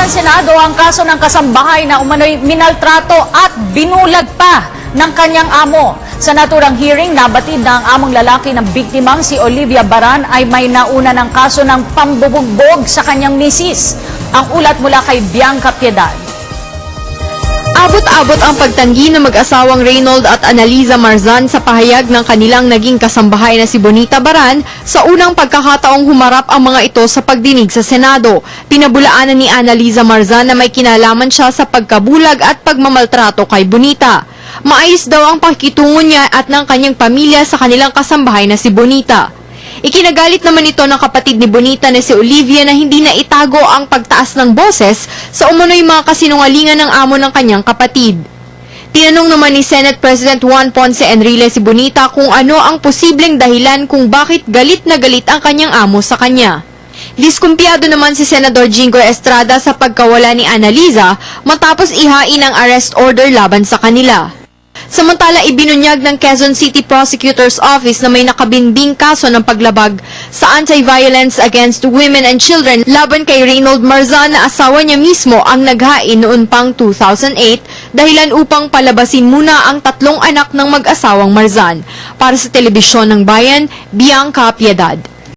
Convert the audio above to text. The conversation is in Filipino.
ng Senado ang kaso ng kasambahay na umano'y minaltrato at binulag pa ng kanyang amo. Sa naturang hearing, nabatid na ang among lalaki ng biktimang si Olivia Baran ay may nauna ng kaso ng pambubugbog sa kanyang misis. Ang ulat mula kay Bianca Piedad. Abot-abot ang pagtanggi ng mag-asawang Reynold at Analiza Marzan sa pahayag ng kanilang naging kasambahay na si Bonita Baran sa unang pagkakataong humarap ang mga ito sa pagdinig sa Senado. Pinabulaanan ni Analiza Marzan na may kinalaman siya sa pagkabulag at pagmamaltrato kay Bonita. Maayos daw ang pakikitungo niya at ng kanyang pamilya sa kanilang kasambahay na si Bonita. Ikinagalit naman ito ng kapatid ni Bonita na si Olivia na hindi na itago ang pagtaas ng boses sa umano'y mga kasinungalingan ng amo ng kanyang kapatid. Tinanong naman ni Senate President Juan Ponce Enrile si Bonita kung ano ang posibleng dahilan kung bakit galit na galit ang kanyang amo sa kanya. Diskumpiyado naman si Senador Jingo Estrada sa pagkawala ni Analiza matapos ihain ang arrest order laban sa kanila. Samantala, ibinunyag ng Quezon City Prosecutor's Office na may nakabinbing kaso ng paglabag sa Anti-Violence Against Women and Children laban kay Reynold Marzan na asawa niya mismo ang naghain noon pang 2008 dahilan upang palabasin muna ang 3 anak ng mag-asawang Marzan. Para sa Telebisyon ng Bayan, Bianca Piedad.